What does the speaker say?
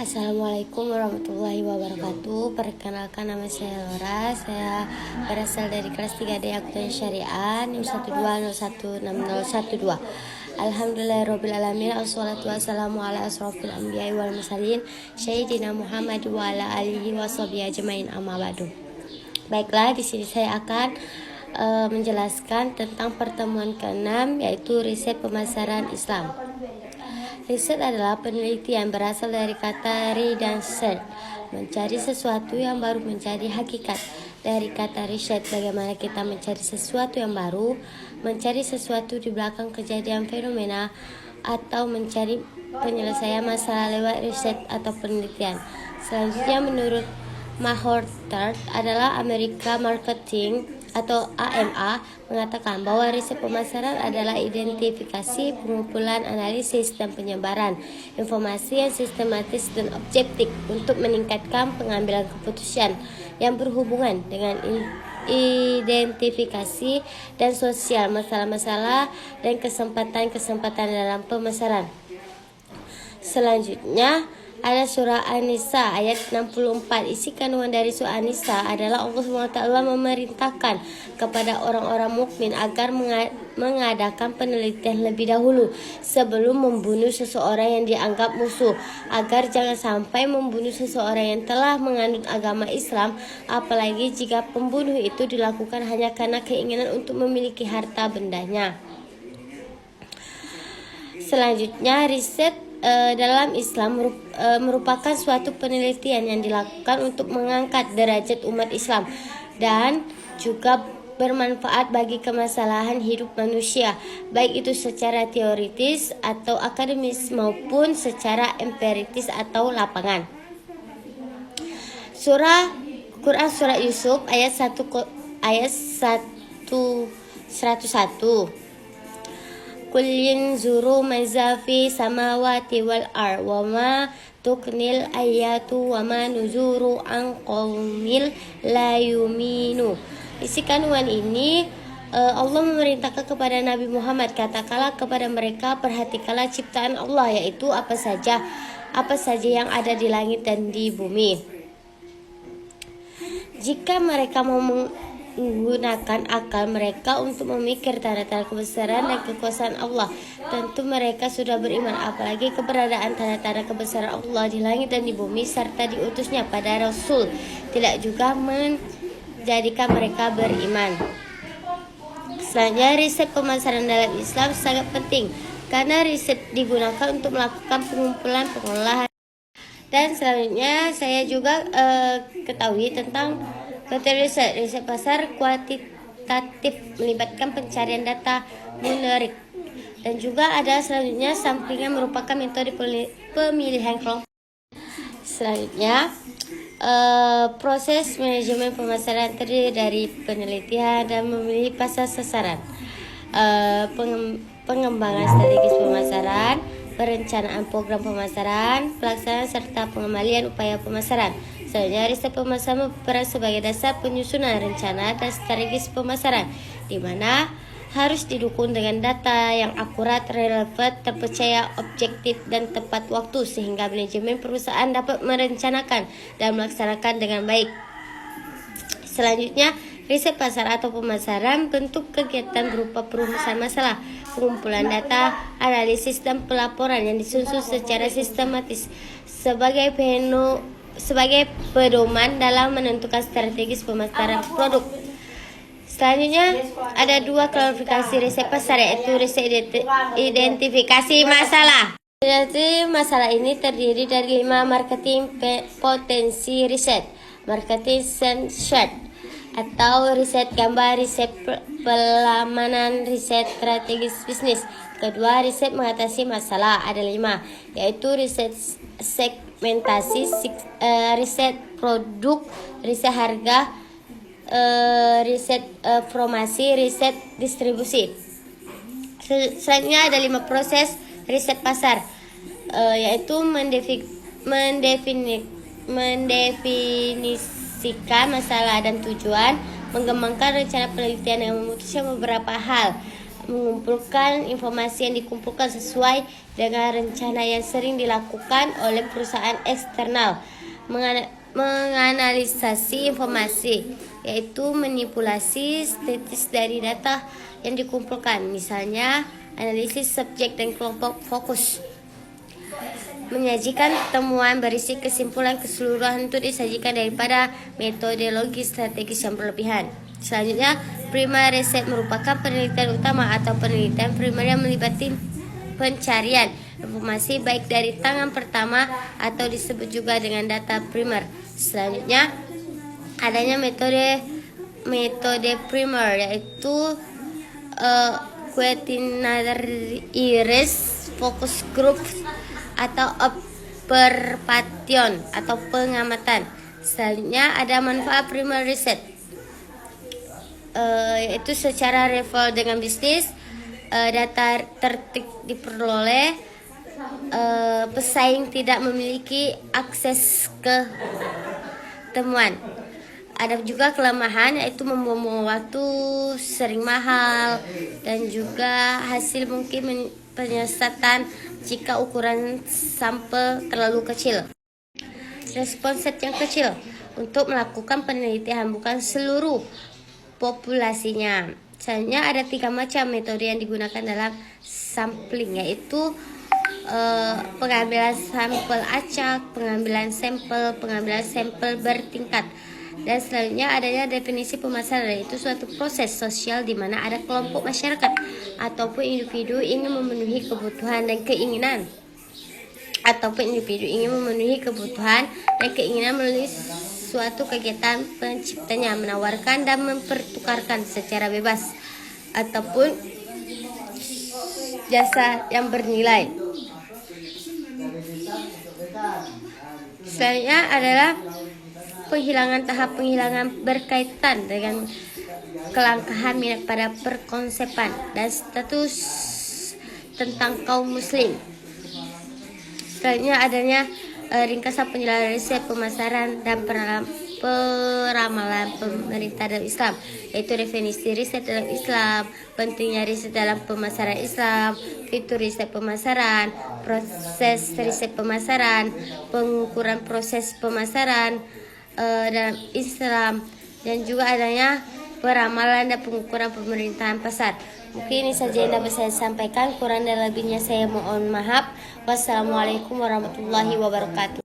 Assalamualaikum warahmatullahi wabarakatuh. Perkenalkan, nama saya Laura. Saya berasal dari kelas 3D Akuntansi Syariah NIM 120160012. Alhamdulillahirobbilalamin. Wassalatu wassalamu ala asrofil anbiya'i wal mursalin Sayyidina Muhammad wa ala alihi washabihi ajmain, amma ba'du. Baiklah, di sini saya akan menjelaskan tentang pertemuan ke-6, yaitu riset pemasaran Islam. Riset adalah penelitian, berasal dari kata re dan search, mencari sesuatu yang baru, mencari hakikat. Dari kata riset, bagaimana kita mencari sesuatu yang baru, mencari sesuatu di belakang kejadian fenomena, atau mencari penyelesaian masalah lewat riset atau penelitian. Selanjutnya, menurut Mahorter adalah Amerika Marketing atau AMA mengatakan bahwa riset pemasaran adalah identifikasi, pengumpulan, analisis, dan penyebaran informasi yang sistematis dan objektif untuk meningkatkan pengambilan keputusan yang berhubungan dengan identifikasi dan sosial masalah-masalah dan kesempatan-kesempatan dalam pemasaran. Selanjutnya ada surah An-Nisa ayat 64. Isi kandungan dari surah An-Nisa adalah Allah SWT memerintahkan kepada orang-orang mukmin agar mengadakan penelitian lebih dahulu sebelum membunuh seseorang yang dianggap musuh, agar jangan sampai membunuh seseorang yang telah menganut agama Islam, apalagi jika pembunuh itu dilakukan hanya karena keinginan untuk memiliki harta bendanya. Selanjutnya, riset dalam Islam merupakan suatu penelitian yang dilakukan untuk mengangkat derajat umat Islam dan juga bermanfaat bagi kemasalahan hidup manusia, baik itu secara teoritis atau akademis maupun secara empiritis atau lapangan. Quran Surah Yusuf ayat 101. Qul yanzuru maza fi samawati wal ar wa ma tuknil ayatu wa ma nuzuru an qaumil la yuminu. Isi kandungan ini Allah memerintahkan kepada Nabi Muhammad, katakanlah kepada mereka, perhatikanlah ciptaan Allah, yaitu apa saja yang ada di langit dan di bumi. Jika mereka mau menggunakan akal mereka untuk memikir tanda-tanda kebesaran dan kekuasaan Allah, tentu mereka sudah beriman, apalagi keberadaan tanda-tanda kebesaran Allah di langit dan di bumi serta diutusnya pada Rasul tidak juga menjadikan mereka beriman. Selanjutnya, riset pemasaran dalam Islam sangat penting karena riset digunakan untuk melakukan pengumpulan, pengolahan. Dan selanjutnya saya juga ketahui tentang riset pasar kuantitatif, melibatkan pencarian data numerik. Dan juga ada selanjutnya samplingan, merupakan metode pemilihan kelompok. Selanjutnya proses manajemen pemasaran terdiri dari penelitian dan memilih pasar sasaran, pengembangan strategis pemasaran, perencanaan program pemasaran, pelaksanaan serta pengembalian upaya pemasaran. Selanjutnya, riset pemasaran berperan sebagai dasar penyusunan rencana dan strategis pemasaran, di mana harus didukung dengan data yang akurat, relevan, terpercaya, objektif, dan tepat waktu, sehingga manajemen perusahaan dapat merencanakan dan melaksanakan dengan baik. Selanjutnya, riset pasar atau pemasaran bentuk kegiatan berupa perumusan masalah, pengumpulan data, analisis, dan pelaporan yang disusun secara sistematis sebagai pedoman dalam menentukan strategis pemasaran produk. Selanjutnya ada dua klasifikasi riset pasar, yaitu riset identifikasi masalah. Identifikasi masalah ini terdiri dari 5 marketing potensi riset, marketing sensor atau riset gambar, riset pelamanan, riset strategis bisnis. Kedua, riset mengatasi masalah, ada 5, yaitu riset segmentasi, riset produk, riset harga, riset promosi, riset distribusi. Selanjutnya ada 5 proses riset pasar, yaitu mendefinisikan masalah dan tujuan, mengembangkan rencana penelitian yang memutuskan beberapa hal, mengumpulkan informasi yang dikumpulkan sesuai dengan rencana yang sering dilakukan oleh perusahaan eksternal. Menganalisasi informasi, yaitu manipulasi statis dari data yang dikumpulkan, misalnya analisis subjek dan kelompok fokus. Menyajikan temuan berisi kesimpulan keseluruhan untuk disajikan daripada metodologi strategis yang berlebihan. Selanjutnya, primer riset merupakan penelitian utama atau penelitian primer yang melibatkan pencarian informasi baik dari tangan pertama atau disebut juga dengan data primer. Selanjutnya, adanya metode primer, yaitu questionnaire focus group atau observation atau pengamatan. Selanjutnya ada manfaat primer riset, yaitu secara level dengan bisnis, data tertik diperoleh, pesaing tidak memiliki akses ke temuan. Ada juga kelemahan, yaitu membuang waktu, sering mahal, dan juga hasil mungkin penyesatan jika ukuran sampel terlalu kecil. Respon set yang kecil untuk melakukan penelitian, bukan seluruh populasinya. Selanjutnya ada 3 macam metode yang digunakan dalam sampling, yaitu pengambilan sampel acak, pengambilan sampel bertingkat. Dan selanjutnya adanya definisi pemasaran, yaitu suatu proses sosial di mana ada kelompok masyarakat ataupun individu ingin memenuhi kebutuhan dan keinginan melalui suatu kegiatan penciptanya, menawarkan dan mempertukarkan secara bebas ataupun jasa yang bernilai. Selanjutnya adalah tahap penghilangan berkaitan dengan kelangkaan minat pada perkonsepan dan status tentang kaum muslim. Selanjutnya adanya ringkasan penjelasan riset pemasaran dan peramalan pemerintah dalam Islam, yaitu definisi riset dalam Islam, pentingnya riset dalam pemasaran Islam, fitur riset pemasaran, proses riset pemasaran, pengukuran proses pemasaran dalam Islam, dan juga adanya peramalan dan pengukuran pemerintahan pasar. Mungkin ini saja yang dapat saya sampaikan, kurang dan lebihnya saya mohon maaf. Wassalamualaikum warahmatullahi wabarakatuh.